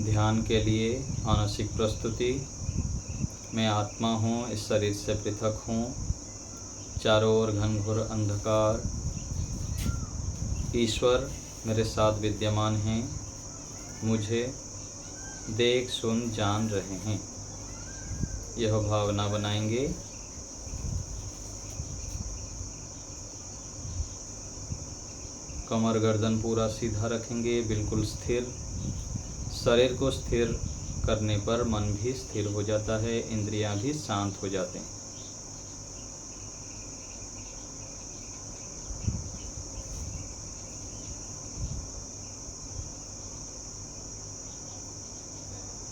ध्यान के लिए मानसिक प्रस्तुति। मैं आत्मा हूँ, इस शरीर से पृथक हूँ। चारों ओर घनघोर अंधकार। ईश्वर मेरे साथ विद्यमान हैं, मुझे देख सुन जान रहे हैं। यह भावना बनाएंगे। कमर गर्दन पूरा सीधा रखेंगे, बिल्कुल स्थिर। शरीर को स्थिर करने पर मन भी स्थिर हो जाता है, इंद्रियां भी शांत हो जाते हैं।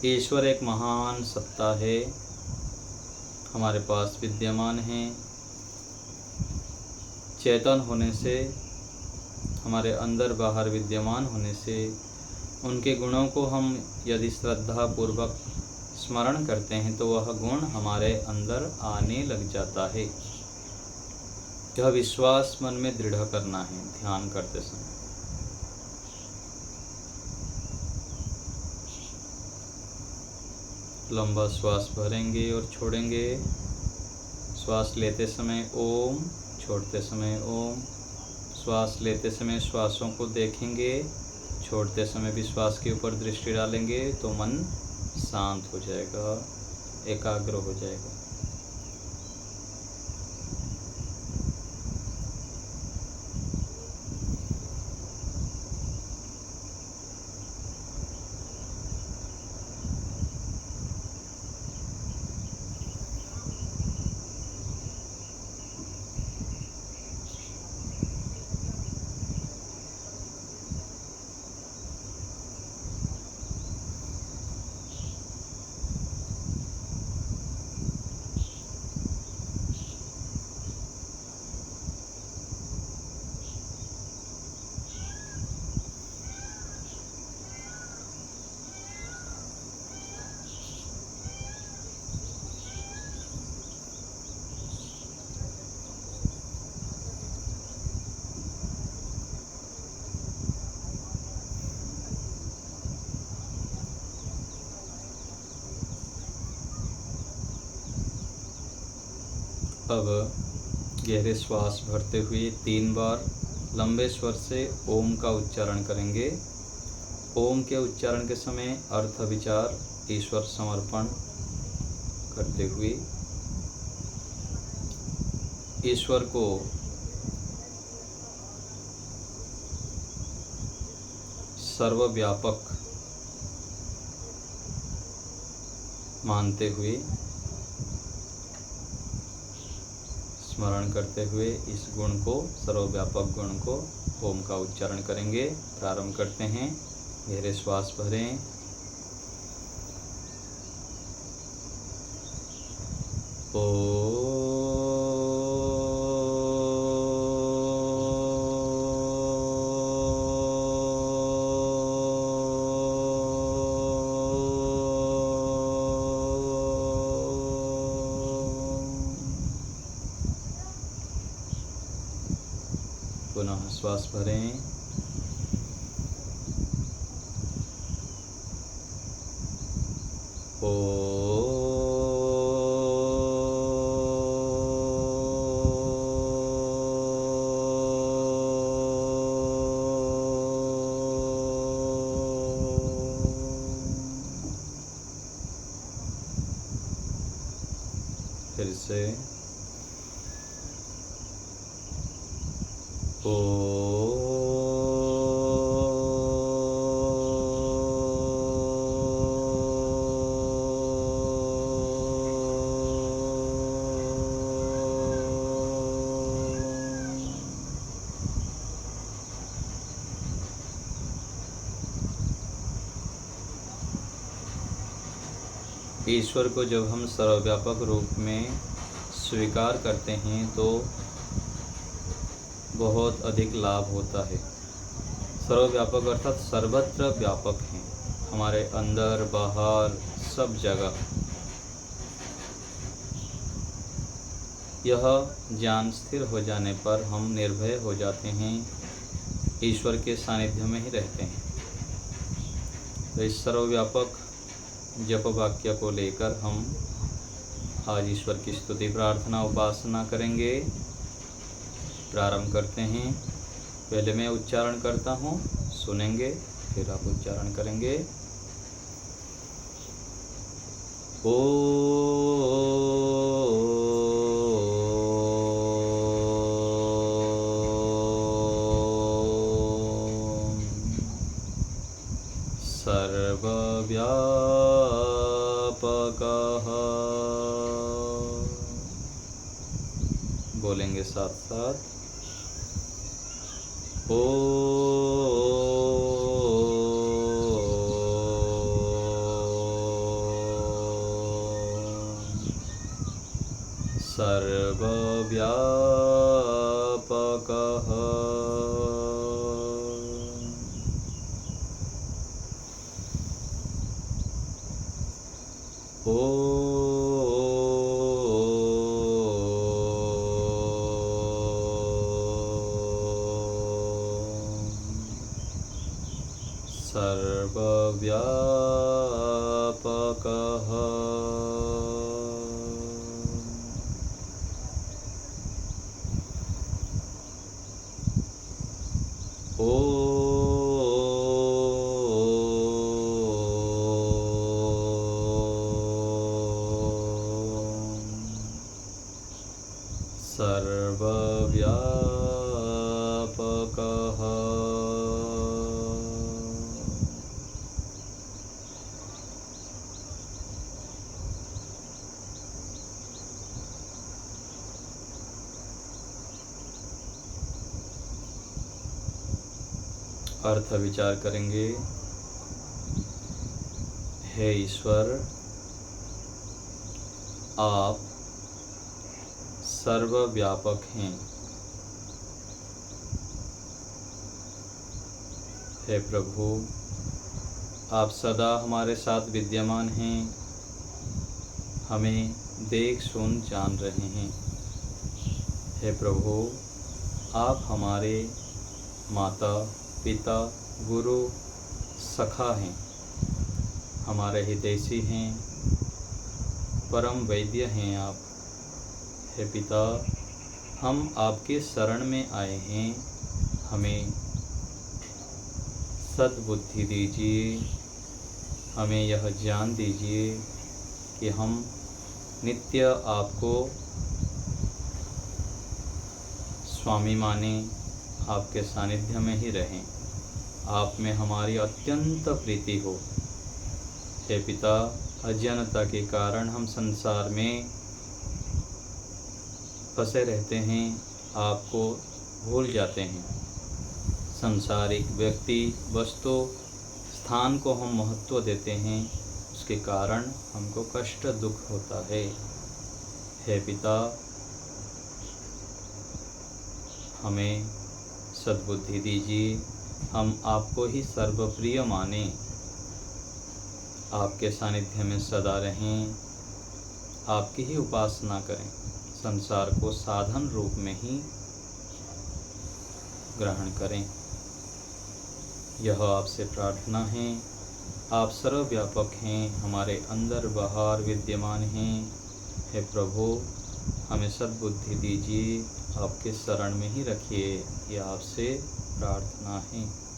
ईश्वर एक महान सत्ता है, हमारे पास विद्यमान है। चेतन होने से, हमारे अंदर बाहर विद्यमान होने से, उनके गुणों को हम यदि श्रद्धा पूर्वक स्मरण करते हैं तो वह गुण हमारे अंदर आने लग जाता है। यह विश्वास मन में दृढ़ करना है ध्यान करते समय। लंबा श्वास भरेंगे और छोड़ेंगे। श्वास लेते समय ओम, छोड़ते समय ओम। श्वास लेते समय श्वासों को देखेंगे, छोड़ते समय भी श्वास के ऊपर दृष्टि डालेंगे तो मन शांत हो जाएगा, एकाग्र हो जाएगा। अब गहरे श्वास भरते हुए 3 बार लंबे स्वर से ओम का उच्चारण करेंगे। ओम के उच्चारण के समय अर्थ विचार ईश्वर समर्पण करते हुए ईश्वर को सर्वव्यापक मानते हुए, स्मरण करते हुए इस गुण को, सर्वव्यापक गुण को ओम का उच्चारण करेंगे। प्रारंभ करते हैं। गहरे श्वास भरें। ओ पुनः श्वास भरें। फिर से ईश्वर को जब हम सर्वव्यापक रूप में स्वीकार करते हैं तो बहुत अधिक लाभ होता है। सर्वव्यापक अर्थात सर्वत्र व्यापक हैं, हमारे अंदर बाहर सब जगह। यह ज्ञान स्थिर हो जाने पर हम निर्भय हो जाते हैं, ईश्वर के सानिध्य में ही रहते हैं। तो इस सर्वव्यापक जप वाक्य को लेकर हम आज ईश्वर की स्तुति प्रार्थना उपासना करेंगे। प्रारंभ करते हैं। पहले मैं उच्चारण करता हूँ, सुनेंगे, फिर आप उच्चारण करेंगे। सर्वव्यापकः, बोलेंगे साथ साथ। सर्वव्यापकः सर्वव्यापकः सर्वव्यापकः अर्थ विचार करेंगे। हे ईश्वर, आप सर्वव्यापक हैं। हे प्रभु, आप सदा हमारे साथ विद्यमान हैं, हमें देख सुन जान रहे हैं। हे प्रभु, आप हमारे माता पिता गुरु सखा हैं, हमारे हितैषी हैं, परम वैद्य हैं आप। हे पिता, हम आपके शरण में आए हैं, हमें सद्बुद्धि दीजिए, हमें यह ज्ञान दीजिए कि हम नित्य आपको स्वामी माने, आपके सानिध्य में ही रहें, आप में हमारी अत्यंत प्रीति हो। हे पिता, अज्ञानता के कारण हम संसार में फंसे रहते हैं, आपको भूल जाते हैं। सांसारिक व्यक्ति वस्तु स्थान को हम महत्व देते हैं, उसके कारण हमको कष्ट दुख होता है। हे पिता, हमें सद्बुद्धि दीजिए, हम आपको ही सर्वप्रिय माने, आपके सानिध्य में सदा रहें, आपकी ही उपासना करें, संसार को साधन रूप में ही ग्रहण करें। यह आपसे प्रार्थना है। आप सर्वव्यापक हैं, हमारे अंदर बाहर विद्यमान हैं। हे प्रभु, हमें सद्बुद्धि दीजिए, आपके शरण में ही रखिए, यह आपसे प्रार्थना है।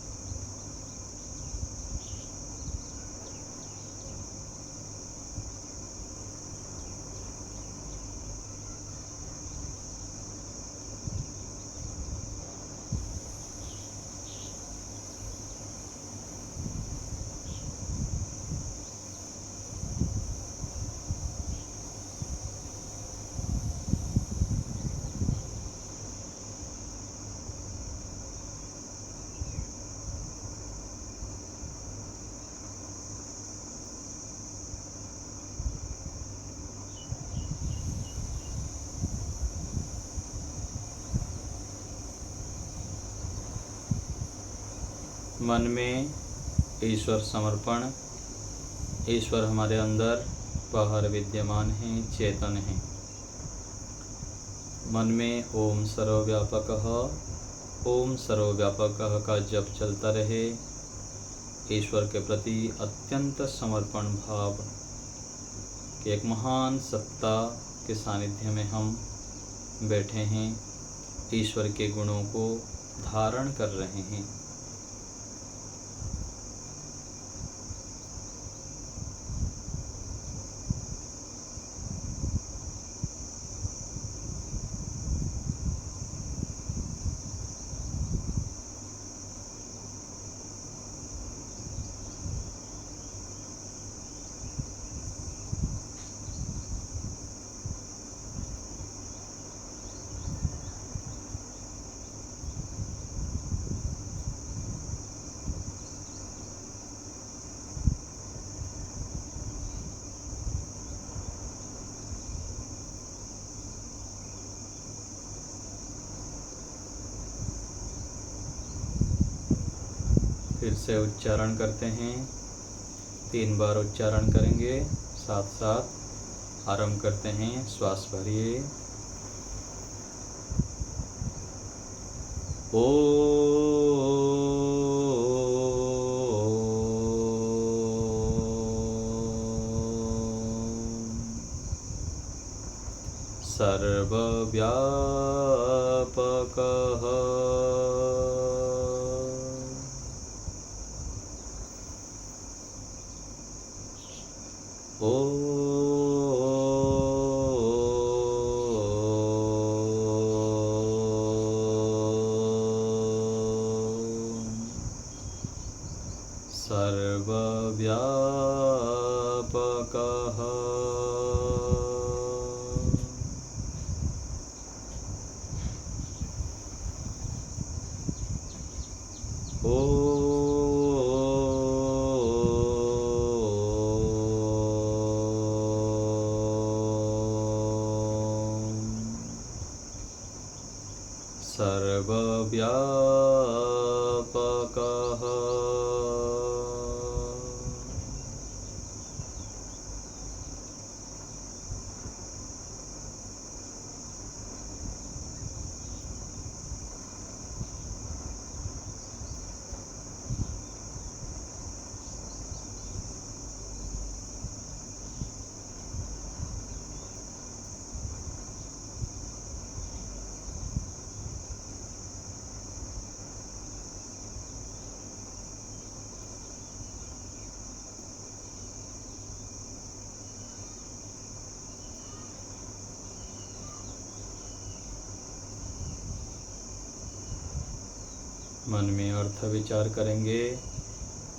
मन में ईश्वर समर्पण। ईश्वर हमारे अंदर बाहर विद्यमान हैं, चेतन हैं। मन में ओम सर्वव्यापकः, ओम सर्वव्यापकः का जप चलता रहे। ईश्वर के प्रति अत्यंत समर्पण भाव कि एक महान सत्ता के सानिध्य में हम बैठे हैं, ईश्वर के गुणों को धारण कर रहे हैं। फिर से उच्चारण करते हैं, 3 बार उच्चारण करेंगे, साथ साथ आरंभ करते हैं। श्वास भरिए। सर्वव्यापकः सर्वव्यापकः सर्वव्यापकः मन में अर्थ विचार करेंगे।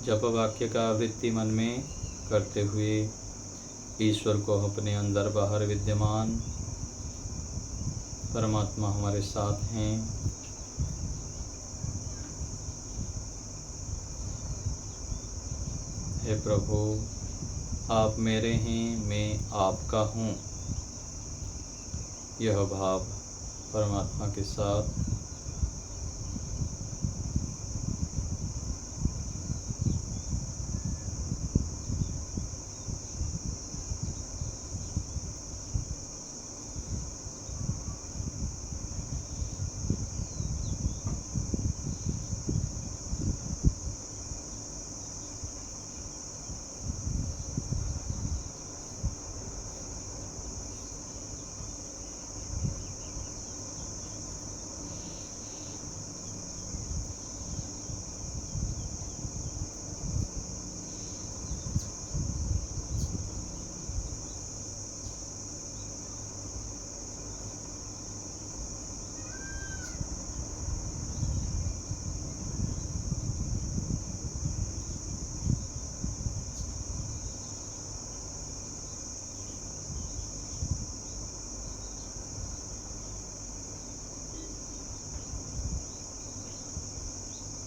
जप वाक्य का आवृत्ति मन में करते हुए ईश्वर को अपने अंदर बाहर विद्यमान परमात्मा हमारे साथ हैं। हे प्रभु, आप मेरे हैं, मैं आपका हूँ। यह भाव परमात्मा के साथ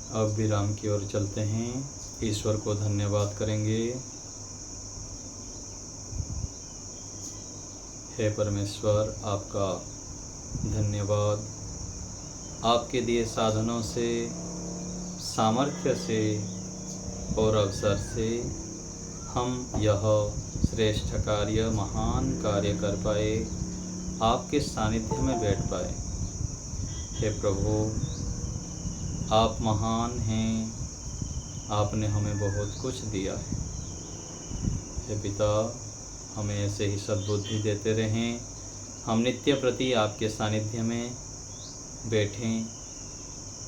अब विराम की ओर चलते हैं। ईश्वर को धन्यवाद करेंगे। हे परमेश्वर, आपका धन्यवाद। आपके दिए साधनों से, सामर्थ्य से और अवसर से हम यह श्रेष्ठ कार्य, महान कार्य कर पाए, आपके सानिध्य में बैठ पाए। हे प्रभु, आप महान हैं, आपने हमें बहुत कुछ दिया है। हे पिता, हमें ऐसे ही सद्बुद्धि देते रहें। हम नित्य प्रति आपके सानिध्य में बैठें,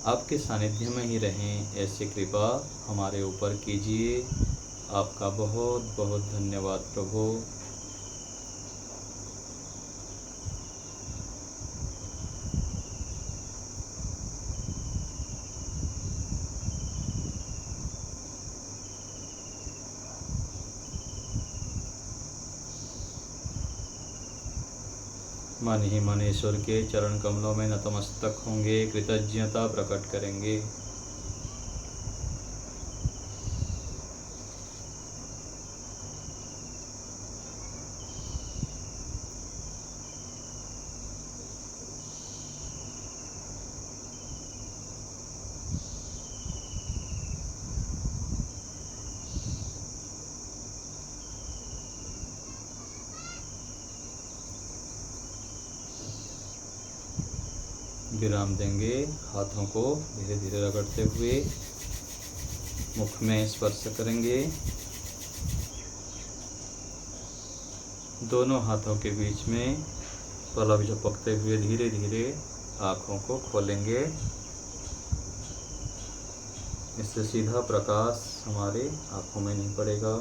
आपके सानिध्य में ही रहें, ऐसी कृपा हमारे ऊपर कीजिए। आपका बहुत बहुत धन्यवाद प्रभु। मन ही मन ईश्वर के चरण कमलों में नतमस्तक होंगे, कृतज्ञता प्रकट करेंगे। विराम देंगे। हाथों को धीरे धीरे रगड़ते हुए मुख में स्पर्श करेंगे। दोनों हाथों के बीच में पलक झपकते हुए धीरे धीरे आँखों को खोलेंगे। इससे सीधा प्रकाश हमारे आँखों में नहीं पड़ेगा।